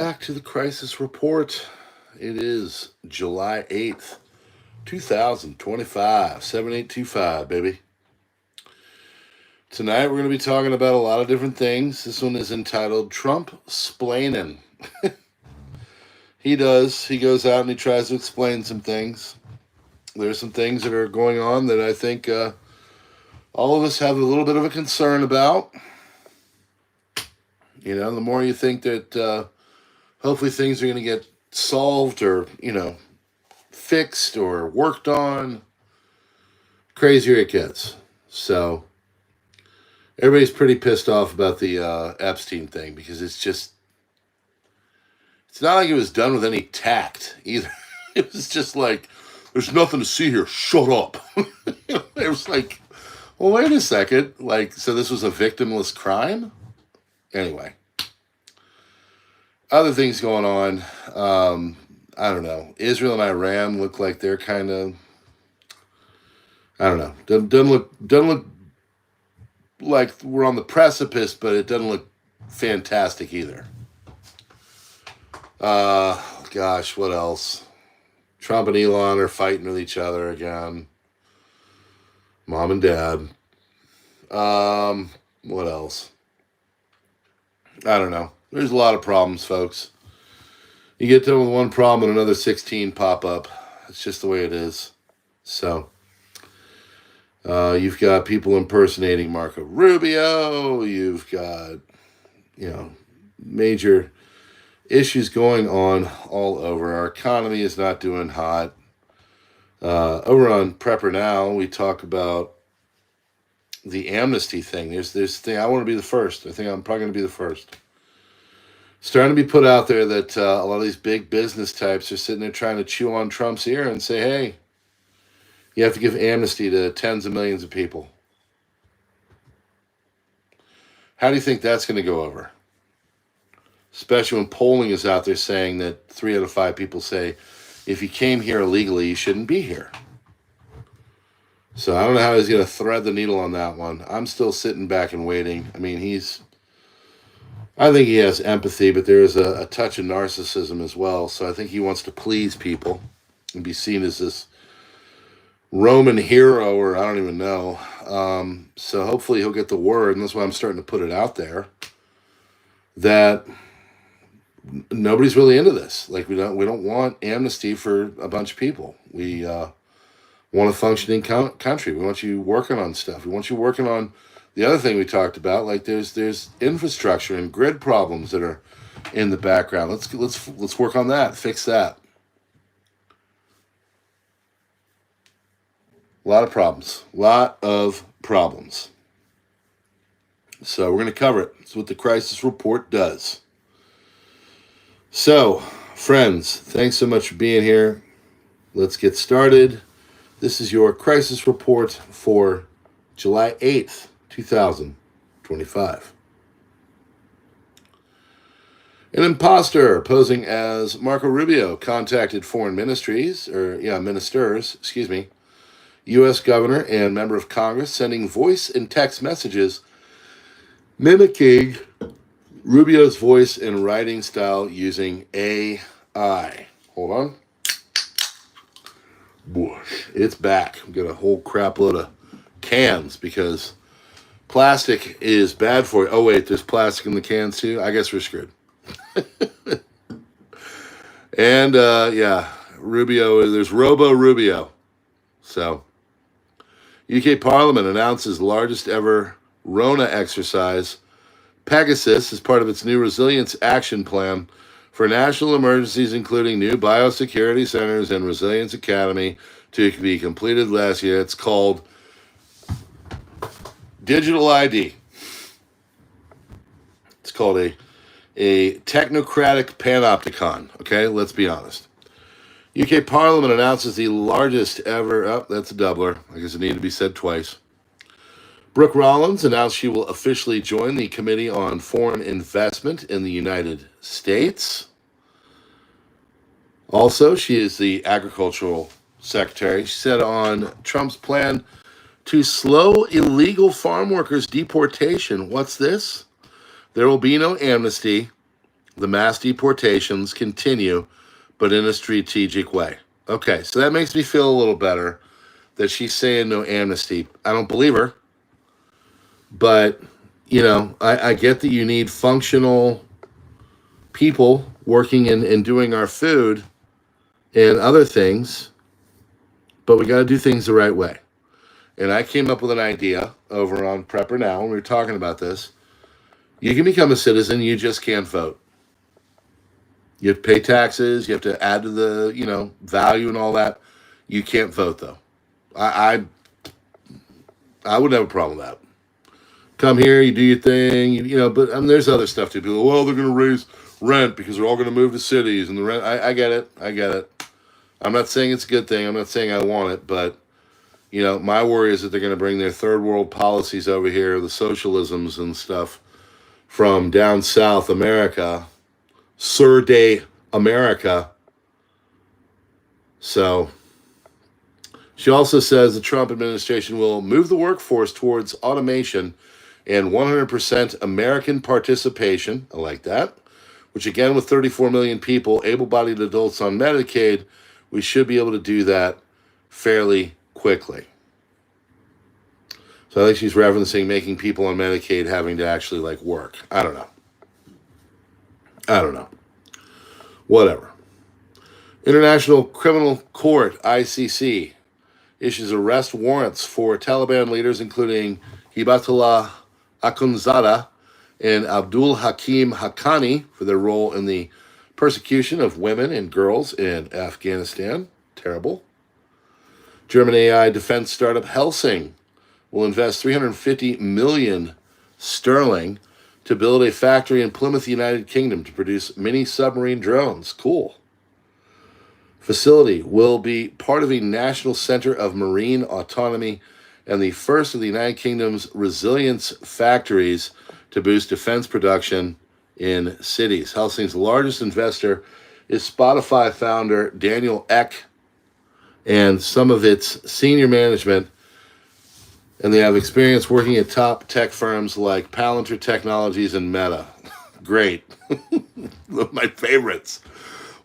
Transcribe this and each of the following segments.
Back to the crisis report. It is July 8th, 2025, 7825, baby. Tonight we're going to be talking about a lot of different things. This one is entitled Trump Splainin'. He goes out and he tries to explain some things. There's some things that are going on that I think all of us have a little bit of a concern about. You know, the more you think that hopefully things are going to get solved or, fixed or worked on, crazier it gets. So everybody's pretty pissed off about the Epstein thing because it's not like it was done with any tact either. It was just like, there's nothing to see here. Shut up. It was like, well, wait a second. Like, so this was a victimless crime? Anyway. Other things going on. I don't know. Israel and Iran look like they're kind of, I don't know. Doesn't look like we're on the precipice, but it doesn't look fantastic either. Gosh, what else? Trump and Elon are fighting with each other again. Mom and dad. What else? I don't know. There's a lot of problems, folks. You get done with one problem and another 16 pop up. It's just the way it is. So, you've got people impersonating Marco Rubio. You've got, major issues going on all over. Our economy is not doing hot. Over on PrepperNow, we talk about the amnesty thing. There's this thing. I want to be the first. I think I'm probably going to be the first. Starting to be put out there that a lot of these big business types are sitting there trying to chew on Trump's ear and say, hey, you have to give amnesty to tens of millions of people. How do you think that's going to go over? Especially when polling is out there saying that 3 out of 5 people say, if you came here illegally, you shouldn't be here. So I don't know how he's going to thread the needle on that one. I'm still sitting back and waiting. I mean, I think he has empathy, but there is a touch of narcissism as well. So I think he wants to please people and be seen as this Roman hero, or I don't even know. So hopefully he'll get the word, and that's why I'm starting to put it out there, that nobody's really into this. Like we don't want amnesty for a bunch of people. We want a functioning country. We want you working on stuff. We want you working on the other thing we talked about. Like there's infrastructure and grid problems that are in the background. Let's work on that. Fix that. A lot of problems. So we're going to cover it. That's what the crisis report does. So, friends, thanks so much for being here. Let's get started. This is your crisis report for July 8th, 2025. An imposter posing as Marco Rubio contacted foreign ministers, U.S. governor and member of Congress, sending voice and text messages mimicking Rubio's voice and writing style using AI. Hold on. Boy, it's back. We've got a whole crap load of cans because plastic is bad for you. Oh, wait, there's plastic in the cans too? I guess we're screwed. And, Rubio, there's Robo Rubio. So, UK Parliament announces largest ever Rona exercise. Pegasus is part of its new resilience action plan for national emergencies, including new biosecurity centers and resilience academy to be completed last year. It's called Digital ID. It's called a technocratic panopticon. Okay, let's be honest. UK Parliament announces the largest ever, that's a doubler. I guess it needed to be said twice. Brooke Rollins announced she will officially join the Committee on Foreign Investment in the United States. Also, she is the Agricultural Secretary. She said on Trump's plan to slow illegal farm workers' deportation. What's this? There will be no amnesty the mass deportations continue, but in a strategic way. Okay, so that makes me feel a little better that she's saying no amnesty. I don't believe her, but, I get that you need functional people working and doing our food and other things, but we got to do things the right way. And I came up with an idea over on PrepperNow, and we were talking about this. You can become a citizen, you just can't vote. You have to pay taxes, you have to add to the, value and all that. You can't vote, though. I wouldn't have a problem with that. Come here, you do your thing, but there's other stuff too. People, well, they're going to raise rent because they're all going to move to cities, and the rent, I get it. I'm not saying it's a good thing. I'm not saying I want it, but, my worry is that they're going to bring their third world policies over here, the socialisms and stuff from down south America, Sur de America. So she also says the Trump administration will move the workforce towards automation and 100% American participation. I like that. Which again, with 34 million people, able-bodied adults on Medicaid, we should be able to do that fairly quickly. So I think she's referencing making people on Medicaid having to actually work. I don't know. Whatever. International Criminal Court, ICC, issues arrest warrants for Taliban leaders including Hibatullah Akhundzada and Abdul Hakim Haqqani for their role in the persecution of women and girls in Afghanistan. Terrible. German AI defense startup Helsing will invest 350 million sterling to build a factory in Plymouth, United Kingdom to produce mini submarine drones. Cool. Facility will be part of a national center of marine autonomy and the first of the United Kingdom's resilience factories to boost defense production in cities. Helsing's largest investor is Spotify founder Daniel Ek and some of its senior management, and they have experience working at top tech firms like Palantir Technologies and Meta. Great. My favorites.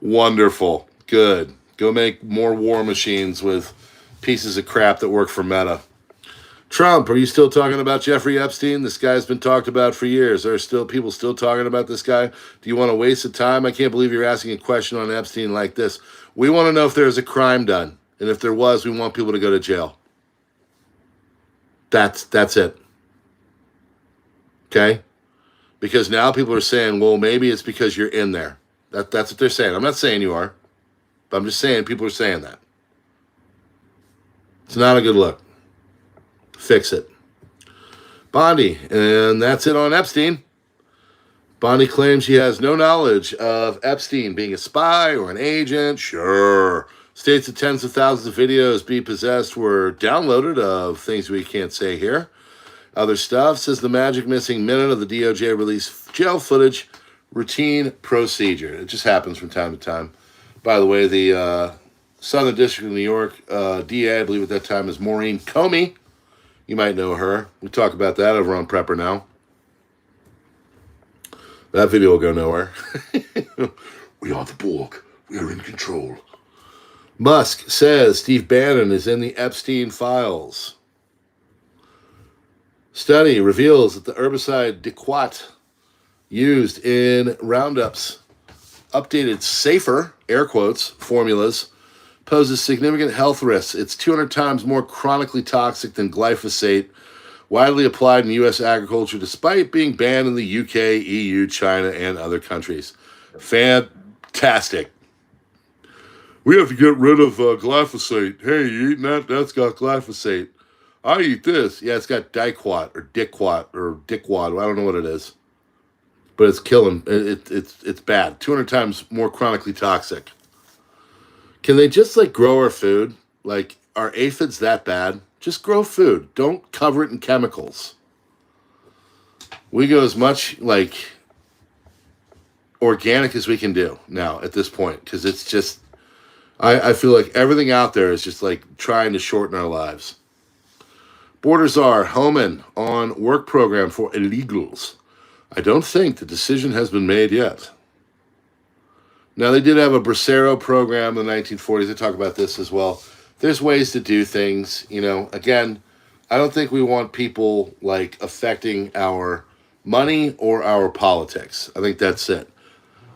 Wonderful. Good. Go make more war machines with pieces of crap that work for Meta. Trump, are you still talking about Jeffrey Epstein? This guy's been talked about for years. There are still people still talking about this guy. Do you want to waste the time? I can't believe you're asking a question on Epstein like this. We want to know if there's a crime done. And if there was, we want people to go to jail. That's it. Okay? Because now people are saying, well, maybe it's because you're in there. That's what they're saying. I'm not saying you are. But I'm just saying people are saying that. It's not a good look. Fix it. Bondi, and that's it on Epstein. Bondi claims she has no knowledge of Epstein being a spy or an agent. Sure. States that tens of thousands of videos be possessed were downloaded of things we can't say here. Other stuff says the magic missing minute of the DOJ released jail footage, routine procedure. It just happens from time to time. By the way, the Southern District of New York DA, I believe at that time, is Maureen Comey. You might know her. We talk about that over on PrepperNow. That video will go nowhere. We are the Borg. We are in control. Musk says Steve Bannon is in the Epstein files. Study reveals that the herbicide Diquat used in Roundups updated safer, air quotes, formulas poses significant health risks. It's 200 times more chronically toxic than glyphosate, widely applied in U.S. agriculture despite being banned in the UK, EU, China, and other countries. Fantastic. We have to get rid of glyphosate. Hey, you eating that? That's got glyphosate. I eat this. Yeah, it's got Diquat or Diquat or Dickwad. I don't know what it is. But it's killing. It's bad. 200 times more chronically toxic. Can they just grow our food? Are aphids that bad? Just grow food. Don't cover it in chemicals. We go as much organic as we can do now at this point, because it's just, I feel like everything out there is just trying to shorten our lives. Borders are Homan on work program for illegals. I don't think the decision has been made yet. Now, they did have a Bracero program in the 1940s. They talk about this as well. There's ways to do things, Again, I don't think we want people, like, affecting our money or our politics. I think that's it.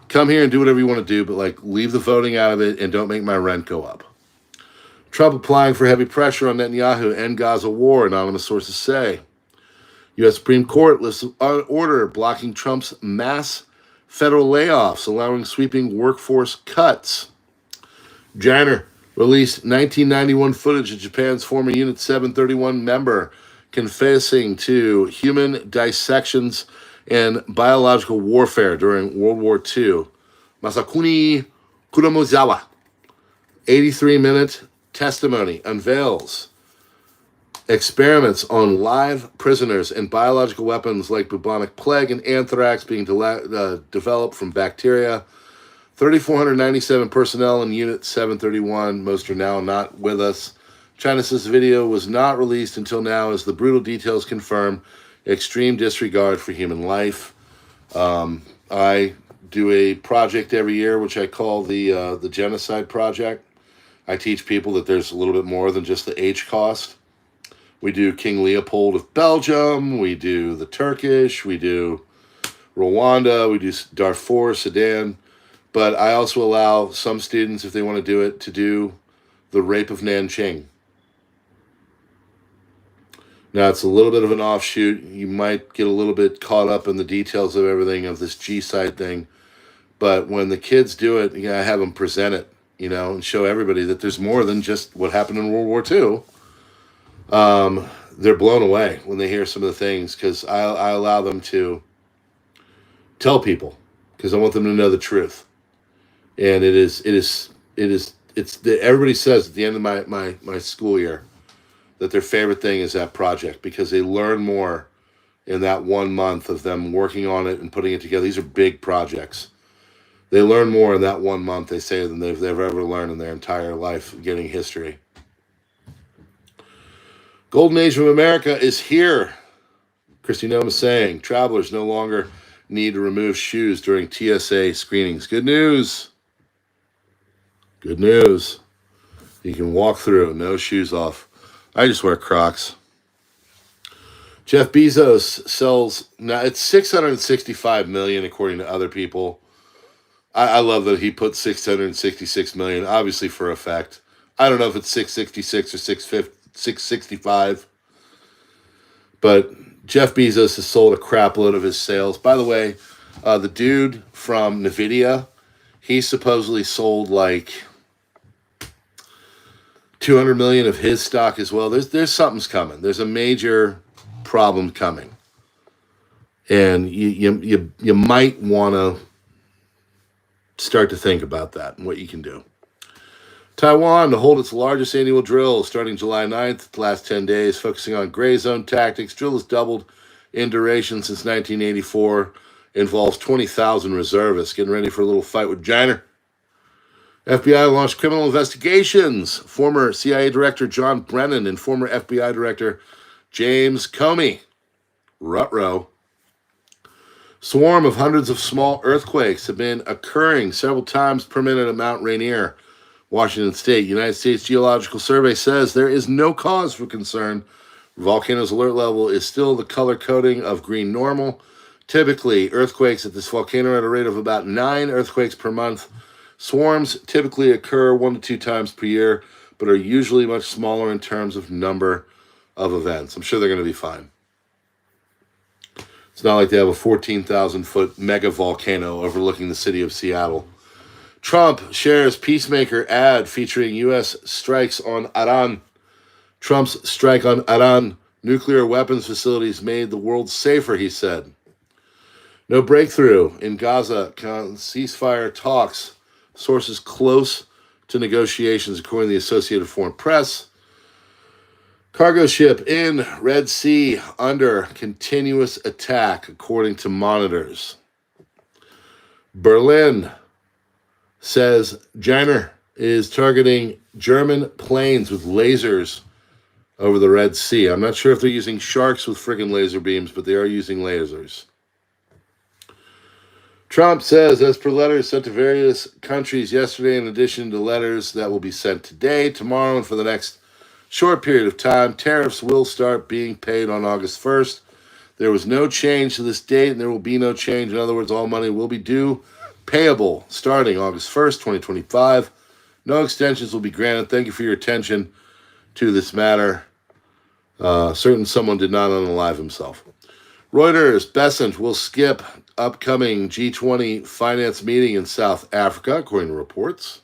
Come here and do whatever you want to do, but, like, leave the voting out of it and don't make my rent go up. Trump applying for heavy pressure on Netanyahu, end Gaza war, anonymous sources say. U.S. Supreme Court lists an order blocking Trump's mass federal layoffs, allowing sweeping workforce cuts. Janner released 1991 footage of Japan's former Unit 731 member confessing to human dissections and biological warfare during World War II. Masakuni Kuramozawa, 83-minute testimony unveils experiments on live prisoners and biological weapons like bubonic plague and anthrax being developed from bacteria. 3,497 personnel in Unit 731. Most are now not with us. China says the video was not released until now as the brutal details confirm extreme disregard for human life. I do a project every year, which I call the Genocide Project. I teach people that there's a little bit more than just the H cost. We do King Leopold of Belgium, we do the Turkish, we do Rwanda, we do Darfur, Sudan, but I also allow some students, if they want to do it, to do the rape of Nanjing. Now, it's a little bit of an offshoot. You might get a little bit caught up in the details of everything of this G-side thing, but when the kids do it, I have them present it, and show everybody that there's more than just what happened in World War II. They're blown away when they hear some of the things, because I allow them to tell people, because I want them to know the truth. And everybody says at the end of my school year that their favorite thing is that project, because they learn more in that 1 month of them working on it and putting it together. These are big projects. They learn more in that 1 month, they say, than they've ever learned in their entire life getting history. Golden Age of America is here. Christy Noma saying travelers no longer need to remove shoes during TSA screenings. Good news. Good news. You can walk through, no shoes off. I just wear Crocs. Jeff Bezos sells, now it's $665 million according to other people. I love that he put $666 million, obviously for effect. I don't know if it's 666 or 665. But Jeff Bezos has sold a crap load of his sales. By the way, the dude from NVIDIA, he supposedly sold like 200 million of his stock as well. There's something's coming. There's a major problem coming. And you might want to start to think about that and what you can do. Taiwan to hold its largest annual drill starting July 9th, the last 10 days, focusing on gray zone tactics. Drill has doubled in duration since 1984. Involves 20,000 reservists getting ready for a little fight with China. FBI launched criminal investigations. Former CIA Director John Brennan and former FBI Director James Comey. Ruh-roh. Swarm of hundreds of small earthquakes have been occurring several times per minute at Mount Rainier, Washington State. United States Geological Survey says there is no cause for concern. Volcano's alert level is still the color coding of green normal. Typically, earthquakes at this volcano are at a rate of about 9 earthquakes per month. Swarms typically occur 1 to 2 times per year, but are usually much smaller in terms of number of events. I'm sure they're going to be fine. It's not like they have a 14,000-foot mega volcano overlooking the city of Seattle. Trump shares peacemaker ad featuring U.S. strikes on Iran. Trump's strike on Iran nuclear weapons facilities made the world safer, he said. No breakthrough in Gaza ceasefire talks. Sources close to negotiations, according to the Associated Foreign Press. Cargo ship in Red Sea under continuous attack, according to monitors. Berlin says Jenner is targeting German planes with lasers over the Red Sea. I'm not sure if they're using sharks with friggin' laser beams, but they are using lasers. Trump says, as per letters sent to various countries yesterday, in addition to letters that will be sent today, tomorrow, and for the next short period of time, tariffs will start being paid on August 1st. There was no change to this date, and there will be no change. In other words, all money will be due, payable, starting August 1st, 2025. No extensions will be granted. Thank you for your attention to this matter. Certain someone did not unalive himself. Reuters, Besant will skip upcoming G20 finance meeting in South Africa, according to reports.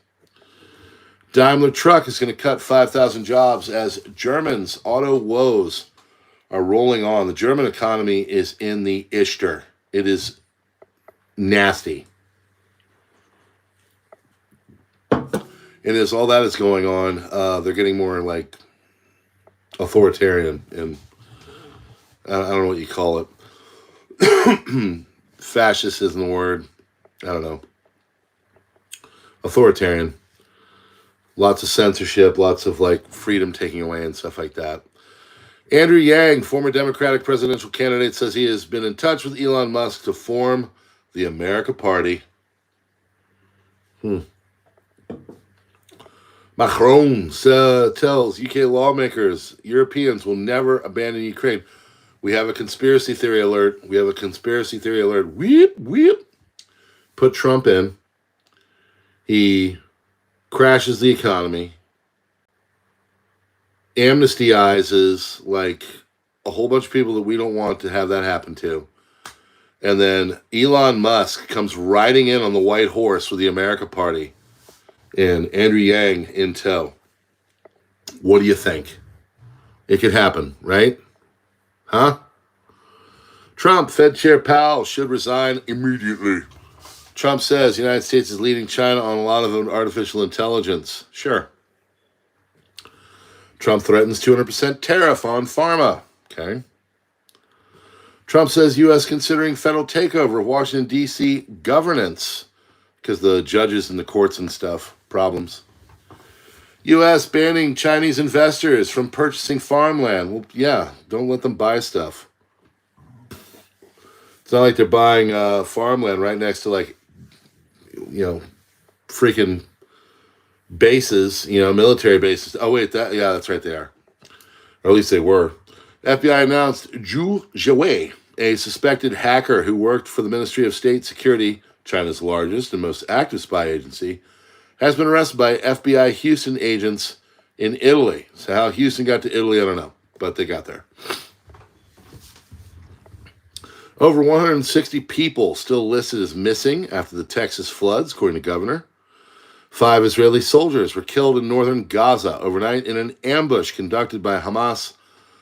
Daimler Truck is going to cut 5,000 jobs as Germans' auto woes are rolling on. The German economy is in the ishter. It is nasty. It is all that is going on. They're getting more like authoritarian, and I don't know what you call it. Fascist isn't the word. I don't know. Authoritarian. Lots of censorship, lots of like freedom taking away and stuff like that. Andrew Yang, former Democratic presidential candidate, says he has been in touch with Elon Musk to form the America Party. Macron tells UK lawmakers Europeans will never abandon Ukraine. We have a conspiracy theory alert. We have a conspiracy theory alert. Weep, weep. Put Trump in. He crashes the economy. Amnestiizes like a whole bunch of people that we don't want to have that happen to. And then Elon Musk comes riding in on the white horse with the America Party and Andrew Yang in tow. What do you think? It could happen, right? Huh? Trump, Fed Chair Powell should resign immediately. Trump says the United States is leading China on a lot of artificial intelligence. Sure. Trump threatens 200% tariff on pharma. Okay. Trump says U.S. considering federal takeover of Washington, D.C. governance because the judges and the courts and stuff, problems. U.S. banning Chinese investors from purchasing farmland. Well, yeah, don't let them buy stuff. It's not like they're buying farmland right next to, like, freaking bases, military bases. Oh, wait, that's right, they are. Or at least they were. FBI announced Zhu Jiawei, a suspected hacker who worked for the Ministry of State Security, China's largest and most active spy agency, has been arrested by FBI Houston agents in Italy. So how Houston got to Italy, I don't know, but they got there. Over 160 people still listed as missing after the Texas floods, according to Governor. 5 Israeli soldiers were killed in northern Gaza overnight in an ambush conducted by Hamas.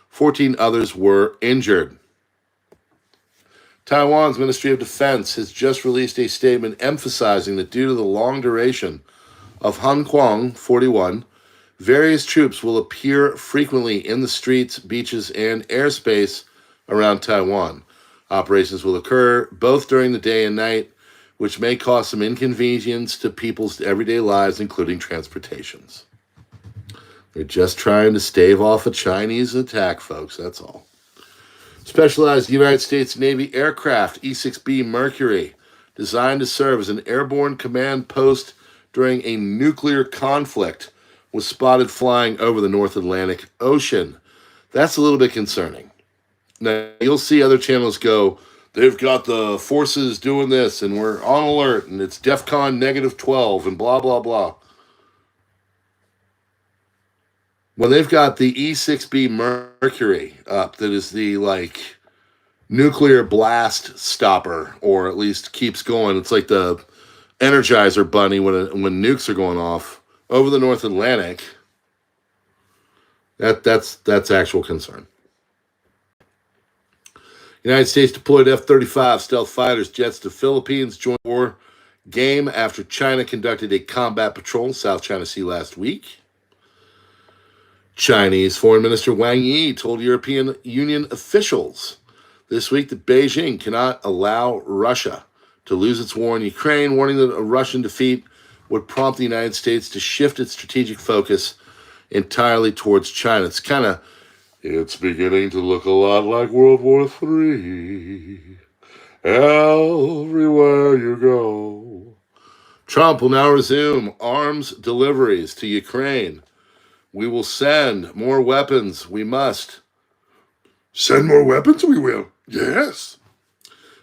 14 others were injured. Taiwan's Ministry of Defense has just released a statement emphasizing that due to the long duration of Hanquang 41, various troops will appear frequently in the streets, beaches, and airspace around Taiwan. Operations will occur both during the day and night, which may cause some inconvenience to people's everyday lives, including transportations. They're just trying to stave off a Chinese attack, folks, that's all. Specialized United States Navy aircraft E-6B Mercury, designed to serve as an airborne command post during a nuclear conflict, was spotted flying over the North Atlantic Ocean. That's a little bit concerning. Now, you'll see other channels go, they've got the forces doing this, and we're on alert, and it's DEFCON -12, and blah, blah, blah. When they've got the E-6B Mercury up, that is the, nuclear blast stopper, or at least keeps going. It's like the Energizer Bunny when nukes are going off over the North Atlantic. That's actual concern. United States deployed F-35 stealth fighters jets to Philippines joint war game after China conducted a combat patrol in South China Sea last week. Chinese Foreign Minister Wang Yi told European Union officials this week that Beijing cannot allow Russia to lose its war in Ukraine, warning that a Russian defeat would prompt the United States to shift its strategic focus entirely towards China. It's beginning to look a lot like World War III. everywhere you go. Trump will now resume arms deliveries to Ukraine. We will send more weapons. We must. Send more weapons? We will. Yes.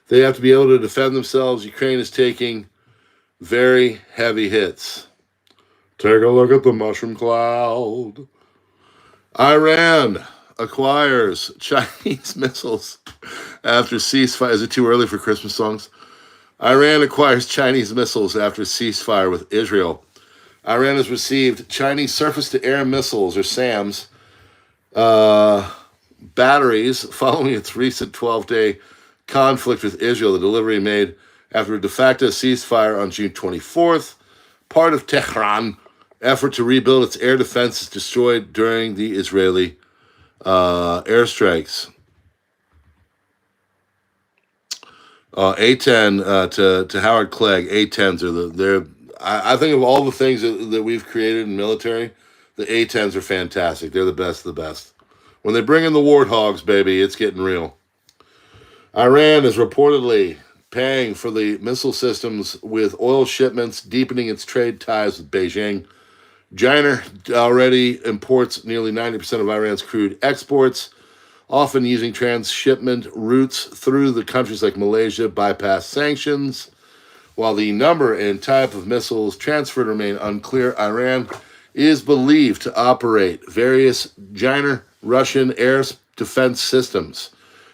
They have to be able to defend themselves. Ukraine is taking very heavy hits. Take a look at the mushroom cloud. Iran acquires Chinese missiles after ceasefire. Is it too early for Christmas songs? Iran acquires Chinese missiles after ceasefire with Israel. Iran has received Chinese surface-to-air missiles, or SAMs, batteries following its recent 12-day conflict with Israel. The delivery made after a de facto ceasefire on June 24th. Part of Tehran effort to rebuild its air defenses destroyed during the Israeli airstrikes. A-10 to Howard Clegg. A-10s are I think of all the things that we've created in military, the A-10s are fantastic. They're the best of the best. When they bring in the warthogs, baby, it's getting real. Iran is reportedly paying for the missile systems with oil shipments, deepening its trade ties with Beijing. China already imports nearly 90% of Iran's crude exports, often using transshipment routes through the countries like Malaysia bypass sanctions. While the number and type of missiles transferred remain unclear, Iran is believed to operate various Russian air defense systems,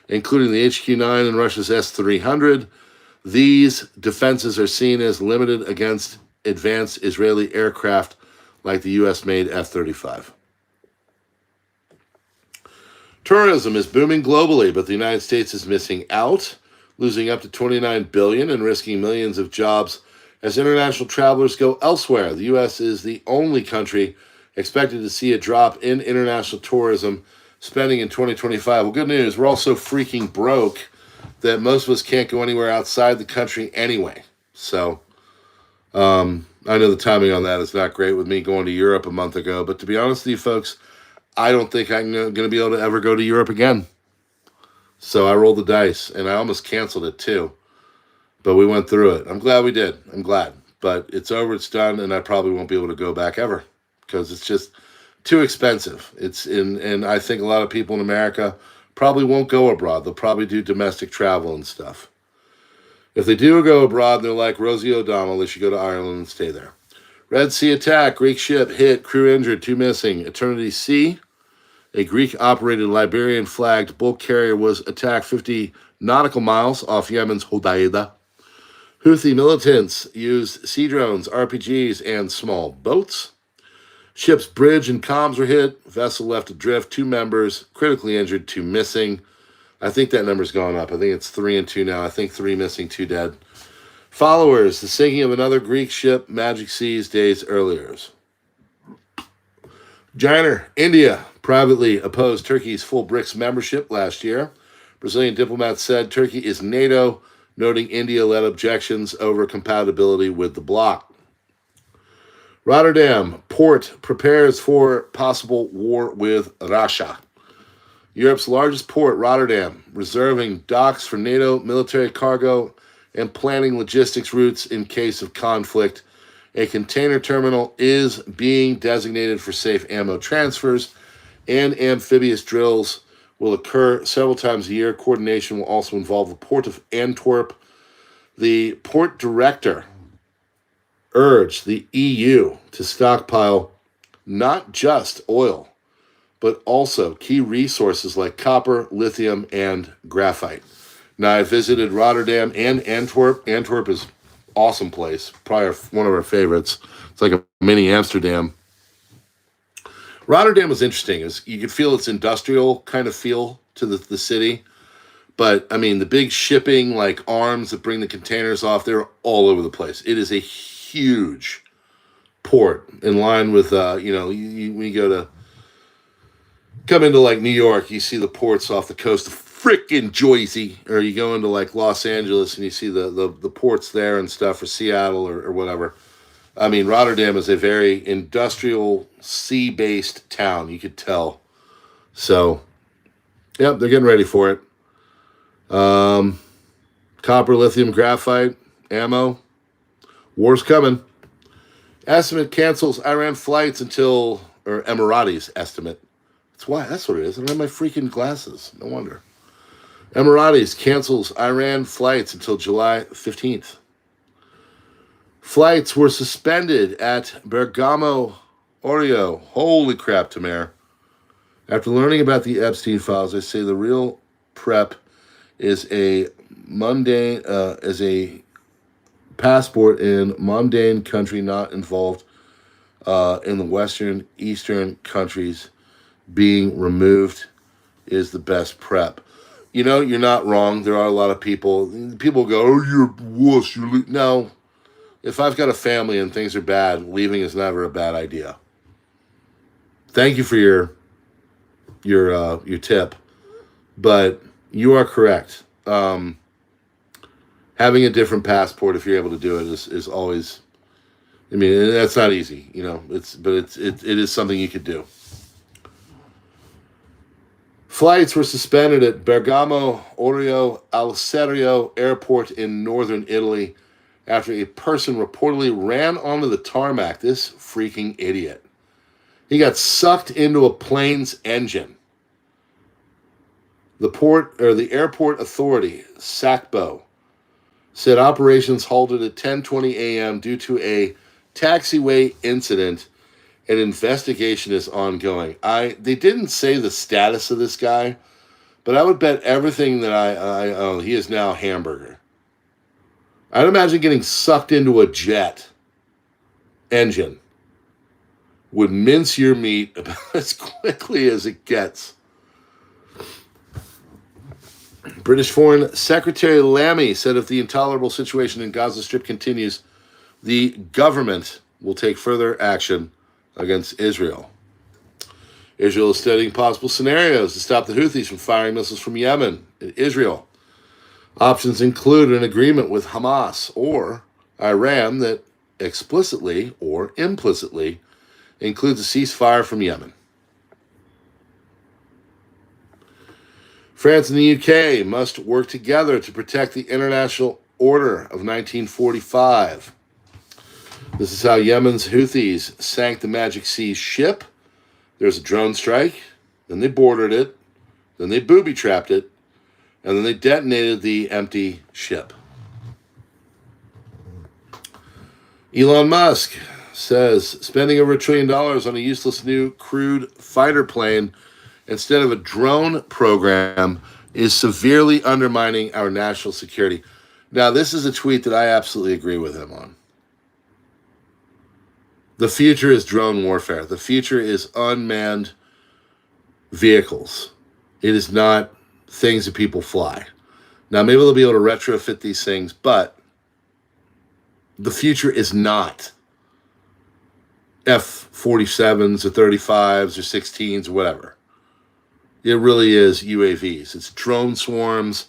including the HQ-9 and Russia's S-300. These defenses are seen as limited against advanced Israeli aircraft like the U.S.-made F-35. Tourism is booming globally, but the United States is missing out, losing up to $29 billion and risking millions of jobs as international travelers go elsewhere. The U.S. is the only country expected to see a drop in international tourism spending in 2025. Well, good news, we're all so freaking broke that most of us can't go anywhere outside the country anyway. So, I know the timing on that is not great with me going to Europe a month ago, but to be honest with you folks, I don't think I'm going to be able to ever go to Europe again. So I rolled the dice, and I almost canceled it too. But we went through it. I'm glad we did. I'm glad. But it's over, it's done, and I probably won't be able to go back ever because it's just too expensive. And I think a lot of people in America probably won't go abroad. They'll probably do domestic travel and stuff. If they do go abroad, they're like Rosie O'Donnell. They should go to Ireland and stay there. Red Sea attack. Greek ship hit. Crew injured. 2 missing. Eternity Sea. A Greek-operated Liberian-flagged bulk carrier was attacked 50 nautical miles off Yemen's Hodeidah. Houthi militants used sea drones, RPGs, and small boats. Ship's bridge and comms were hit. Vessel left adrift. 2 members critically injured. 2 missing. I think that number's gone up. I think it's 3 and 2 now. I think 3 missing, 2 dead. Followers, the sinking of another Greek ship, Magic Seas, days earlier. India privately opposed Turkey's full BRICS membership last year. Brazilian diplomats said Turkey is NATO, noting India led objections over compatibility with the bloc. Rotterdam port prepares for possible war with Russia. Europe's largest port, Rotterdam, reserving docks for NATO military cargo and planning logistics routes in case of conflict. A container terminal is being designated for safe ammo transfers, and amphibious drills will occur several times a year. Coordination will also involve the Port of Antwerp. The port director urged the EU to stockpile not just oil, but also key resources like copper, lithium, and graphite. Now, I visited Rotterdam and Antwerp. Antwerp is awesome place, probably one of our favorites. It's like a mini Amsterdam. Rotterdam was interesting. You could feel its industrial kind of feel to the city. But, I mean, the big shipping, like arms that bring the containers off, they're all over the place. It is a huge port in line with, when you come into like New York, you see the ports off the coast of frickin' Jersey, or you go into like Los Angeles and you see the ports there and stuff, or Seattle or whatever. I mean, Rotterdam is a very industrial, sea-based town, you could tell. So, yep, they're getting ready for it. Kind Copper, lithium, graphite, ammo. War's coming. Estimate cancels Iran flights until, or Emiratis estimate. That's what it is. I don't have my freaking glasses. No wonder. Emiratis cancels Iran flights until July 15th. Flights were suspended at Bergamo, Oreo. Holy crap, Tamar. After learning about the Epstein files, I say the real prep is a passport in mundane country not involved in the Western, Eastern countries being removed is the best prep. You know, you're not wrong. There are a lot of people go, oh, you're a wuss. No. If I've got a family and things are bad, leaving is never a bad idea. Thank you for your tip. But you are correct. Having a different passport, if you're able to do it, is always. I mean, that's not easy, you know. It is something you could do. Flights were suspended at Bergamo, Oreo, Al Serio Airport in northern Italy after a person reportedly ran onto the tarmac. This freaking idiot. He got sucked into a plane's engine. The airport authority, SACBO, said operations halted at 10:20 a.m. due to a taxiway incident. An investigation is ongoing. They didn't say the status of this guy, but I would bet everything that I own, he is now hamburger. I'd imagine getting sucked into a jet engine would mince your meat about as quickly as it gets. British Foreign Secretary Lammy said if the intolerable situation in Gaza Strip continues, the government will take further action against Israel. Israel is studying possible scenarios to stop the Houthis from firing missiles from Yemen and Israel. Options include an agreement with Hamas or Iran that explicitly or implicitly includes a ceasefire from Yemen. France and the UK must work together to protect the international order of 1945. This is how Yemen's Houthis sank the Magic Seas ship. There's a drone strike, then they boarded it, then they booby-trapped it, and then they detonated the empty ship. Elon Musk says spending over $1 trillion on a useless new crewed fighter plane instead of a drone program is severely undermining our national security. Now, this is a tweet that I absolutely agree with him on. The future is drone warfare. The future is unmanned vehicles. It is not things that people fly. Now, maybe they'll be able to retrofit these things, but the future is not F-47s or 35s or 16s or whatever. It really is UAVs. It's drone swarms.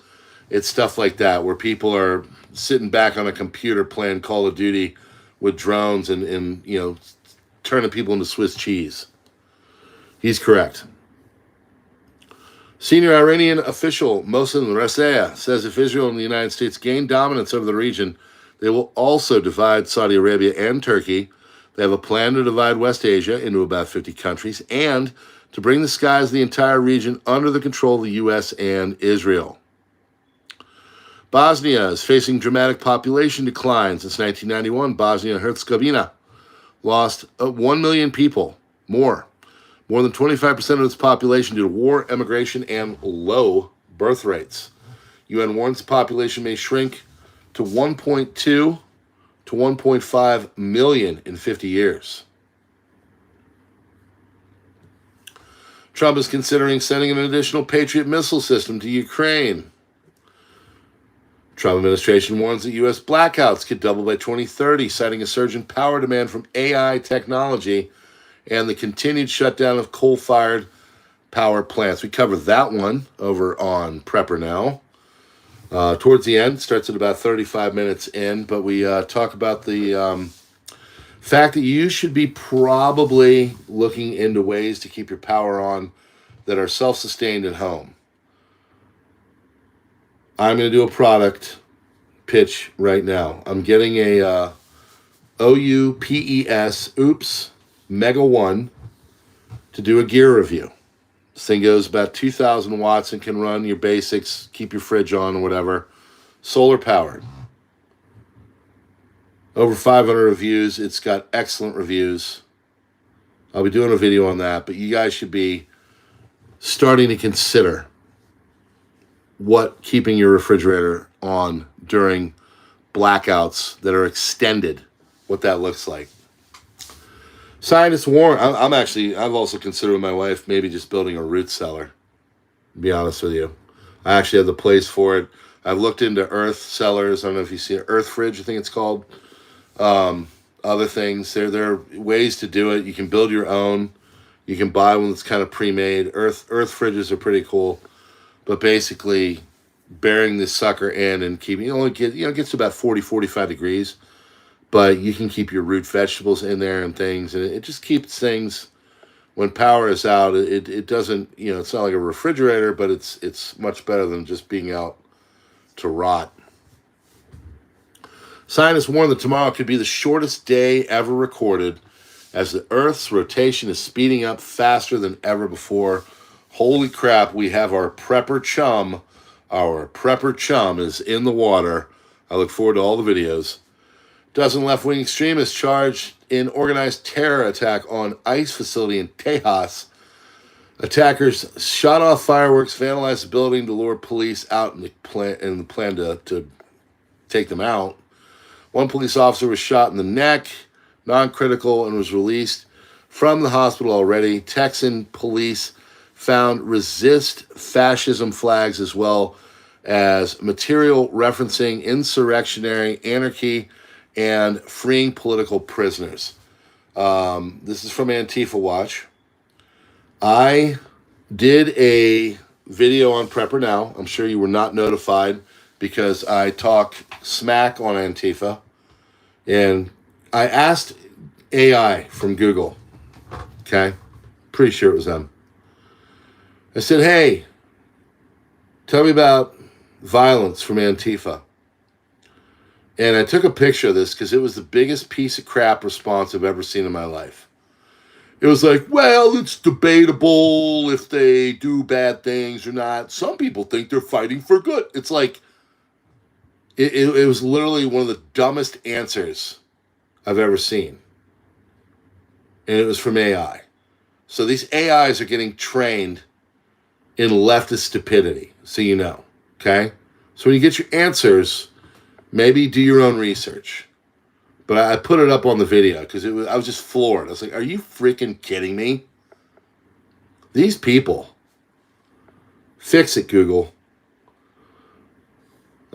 It's stuff like that where people are sitting back on a computer playing Call of Duty with drones and you know, turning people into Swiss cheese. He's correct. Senior Iranian official Mohsen Razzeh says if Israel and the United States gain dominance over the region, they will also divide Saudi Arabia and Turkey. They have a plan to divide West Asia into about 50 countries and to bring the skies of the entire region under the control of the U.S. and Israel. Bosnia is facing dramatic population decline. Since 1991, Bosnia and Herzegovina lost 1 million people, more than 25% of its population due to war, emigration, and low birth rates. UN warns the population may shrink to 1.2 to 1.5 million in 50 years. Trump is considering sending an additional Patriot missile system to Ukraine. Trump administration warns that U.S. blackouts could double by 2030, citing a surge in power demand from AI technology and the continued shutdown of coal-fired power plants. We covered that one over on PrepperNow. Towards the end, starts at about 35 minutes in, but we talk about the fact that you should be probably looking into ways to keep your power on that are self-sustained at home. I'm going to do a product pitch right now. I'm getting a OUPES Mega 1 to do a gear review. This thing goes about 2,000 watts and can run your basics, keep your fridge on or whatever. Solar powered. Over 500 reviews. It's got excellent reviews. I'll be doing a video on that, but you guys should be starting to consider what keeping your refrigerator on during blackouts that are extended, what that looks like. Scientists warn, I've also considered with my wife maybe just building a root cellar, to be honest with you. I actually have the place for it. I've looked into earth cellars. I don't know if you see it, earth fridge, I think it's called. Other things. There are ways to do it. You can build your own. You can buy one that's kind of pre-made. Earth fridges are pretty cool. But basically, burying this sucker in and keeping, it gets to about 40, 45 degrees. But you can keep your root vegetables in there and things. And it just keeps things, when power is out, it doesn't, it's not like a refrigerator, but it's much better than just being out to rot. Scientists warn that tomorrow could be the shortest day ever recorded as the Earth's rotation is speeding up faster than ever before. Holy crap, we have our prepper chum. Our prepper chum is in the water. I look forward to all the videos. Dozen left-wing extremists charged in organized terror attack on ICE facility in Tejas. Attackers shot off fireworks, vandalized the building to lure police out in the plan to take them out. One police officer was shot in the neck, non-critical, and was released from the hospital already. Texan police found resist fascism flags as well as material referencing insurrectionary anarchy and freeing political prisoners. This is from Antifa Watch. I did a video on PrepperNow. I'm sure you were not notified because I talk smack on Antifa. And I asked AI from Google, okay? Pretty sure it was them. I said, hey, tell me about violence from Antifa. And I took a picture of this because it was the biggest piece of crap response I've ever seen in my life. It was like, well, it's debatable if they do bad things or not. Some people think they're fighting for good. It's like, it was literally one of the dumbest answers I've ever seen. And it was from AI. So these AIs are getting trained in leftist stupidity, so you know, okay? So when you get your answers, maybe do your own research. But I put it up on the video because I was just floored. I was like, are you freaking kidding me? These people. Fix it, Google.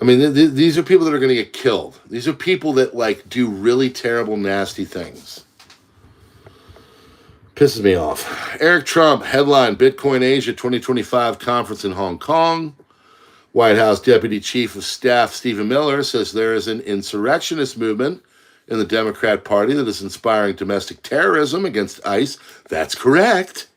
I mean, these are people that are going to get killed. These are people that, do really terrible, nasty things. Pisses me off. Eric Trump, headline, Bitcoin Asia 2025 conference in Hong Kong. White House Deputy Chief of Staff Stephen Miller says there is an insurrectionist movement in the Democrat Party that is inspiring domestic terrorism against ICE. That's correct.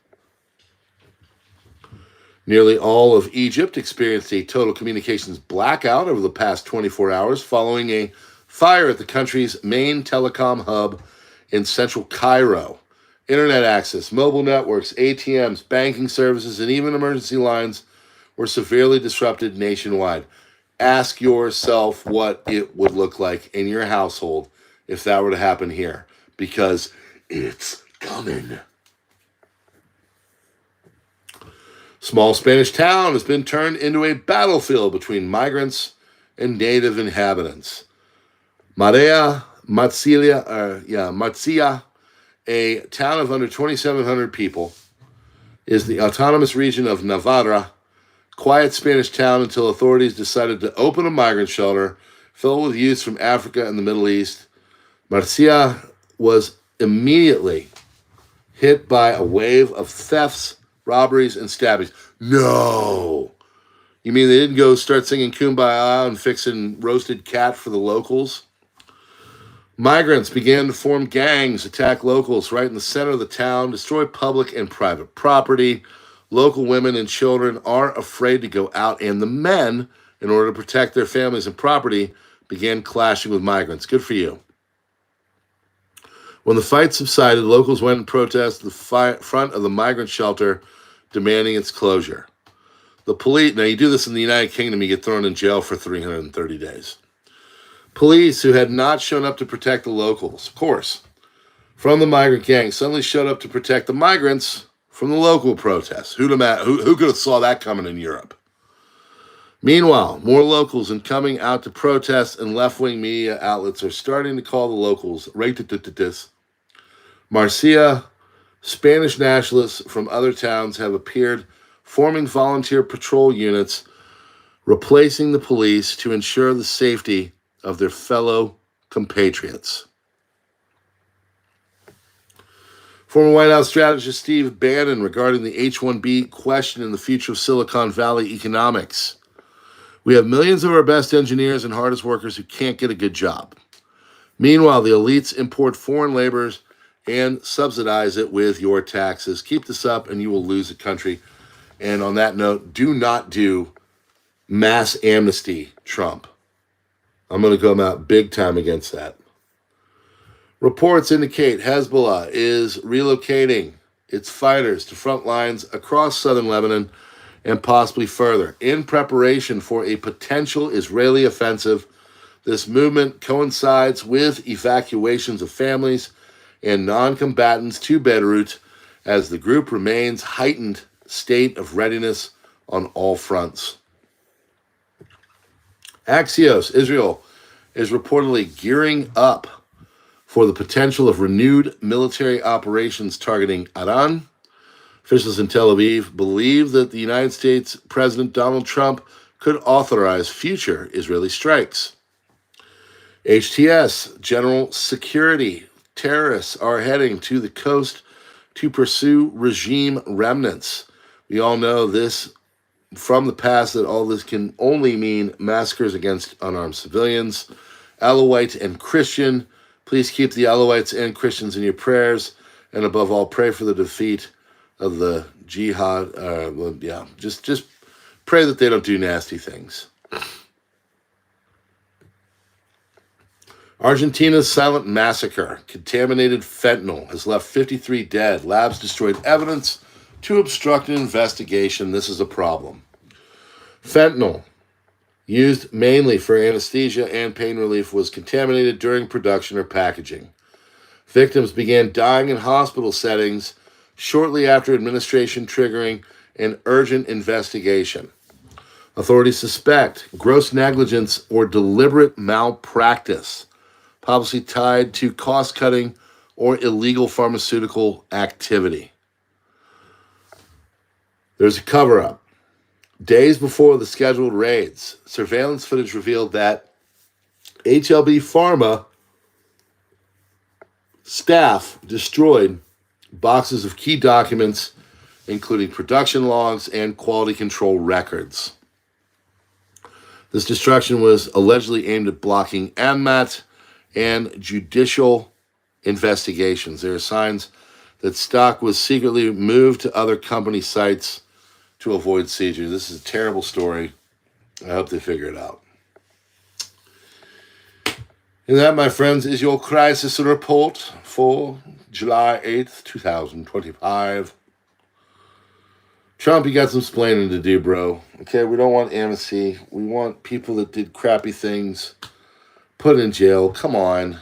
Nearly all of Egypt experienced a total communications blackout over the past 24 hours following a fire at the country's main telecom hub in central Cairo. Internet access, mobile networks, ATMs, banking services, and even emergency lines were severely disrupted nationwide. Ask yourself what it would look like in your household if that were to happen here, because it's coming. Small Spanish town has been turned into a battlefield between migrants and native inhabitants. Marzilla, a town of under 2,700 people, is the autonomous region of Navarra. Quiet Spanish town until authorities decided to open a migrant shelter filled with youths from Africa and the Middle East. Marzilla was immediately hit by a wave of thefts, robberies, and stabbings. No! You mean they didn't go start singing Kumbaya and fixing roasted cat for the locals? Migrants began to form gangs, attack locals right in the center of the town, destroy public and private property. Local women and children are afraid to go out, and the men, in order to protect their families and property, began clashing with migrants. Good for you. When the fight subsided, locals went and protested the front of the migrant shelter, demanding its closure. The police, now you do this in the United Kingdom, you get thrown in jail for 330 days. Police who had not shown up to protect the locals, of course, from the migrant gang, suddenly showed up to protect the migrants from the local protests. Who could have saw that coming in Europe? Meanwhile, more locals and coming out to protest, and left-wing media outlets are starting to call the locals racist. Marcia, Spanish nationalists from other towns have appeared, forming volunteer patrol units, replacing the police to ensure the safety of their fellow compatriots. Former White House strategist Steve Bannon regarding the H-1B question and the future of Silicon Valley economics. We have millions of our best engineers and hardest workers who can't get a good job. Meanwhile, the elites import foreign laborers and subsidize it with your taxes. Keep this up and you will lose the country. And on that note, do not do mass amnesty, Trump. I'm going to come out big time against that. Reports indicate Hezbollah is relocating its fighters to front lines across southern Lebanon and possibly further. In preparation for a potential Israeli offensive, this movement coincides with evacuations of families and non-combatants to Beirut as the group remains heightened state of readiness on all fronts. Axios, Israel is reportedly gearing up for the potential of renewed military operations targeting Iran. Officials in Tel Aviv believe that the United States President Donald Trump could authorize future Israeli strikes. HTS, General Security, terrorists are heading to the coast to pursue regime remnants. We all know this from the past that all this can only mean massacres against unarmed civilians. Alawite and Christian, please keep the Alawites and Christians in your prayers, and above all, pray for the defeat of the jihad. Just pray that they don't do nasty things. Argentina's silent massacre, contaminated fentanyl, has left 53 dead. Labs destroyed evidence to obstruct an investigation. This is a problem. Fentanyl, used mainly for anesthesia and pain relief, was contaminated during production or packaging. Victims began dying in hospital settings shortly after administration, triggering an urgent investigation. Authorities suspect gross negligence or deliberate malpractice, possibly tied to cost-cutting or illegal pharmaceutical activity. There's a cover-up. Days before the scheduled raids, surveillance footage revealed that HLB Pharma staff destroyed boxes of key documents, including production logs and quality control records. This destruction was allegedly aimed at blocking ANMAT and judicial investigations. There are signs that stock was secretly moved to other company sites to avoid seizure. This is a terrible story. I hope they figure it out. And that, my friends, is your crisis report for July 8th, 2025. Trump, you got some splaining to do, bro. Okay, we don't want amnesty. We want people that did crappy things put in jail. Come on.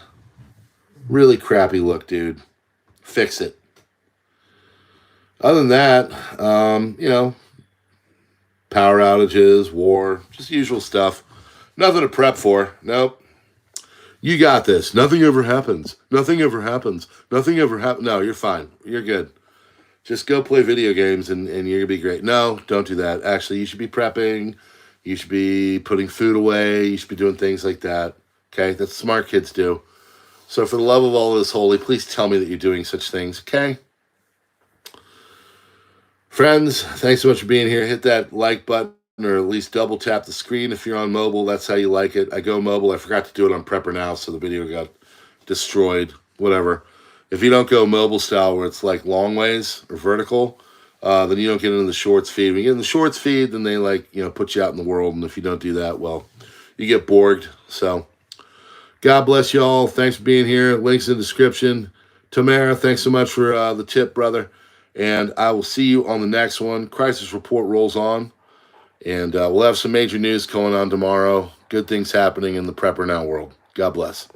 Really crappy look, dude. Fix it. Other than that, power outages, war, just usual stuff. Nothing to prep for. Nope. You got this. Nothing ever happens. Nothing ever happens. Nothing ever happens. No, you're fine. You're good. Just go play video games and you're going to be great. No, don't do that. Actually, you should be prepping. You should be putting food away. You should be doing things like that. Okay? That's smart kids do. So for the love of all that is holy, please tell me that you're doing such things. Okay? Friends, thanks so much for being here. Hit that like button or at least double tap the screen if you're on mobile. That's how you like it. I go mobile. I forgot to do it on PrepperNow, so the video got destroyed. Whatever. If you don't go mobile style where it's like long ways or vertical, then you don't get into the shorts feed. When you get in the shorts feed, then they put you out in the world. And if you don't do that, well, you get borged. So God bless y'all. Thanks for being here. Links in the description. Tamara, thanks so much for the tip, brother. And I will see you on the next one. Crisis Report rolls on. And we'll have some major news going on tomorrow. Good things happening in the PrepperNow world. God bless.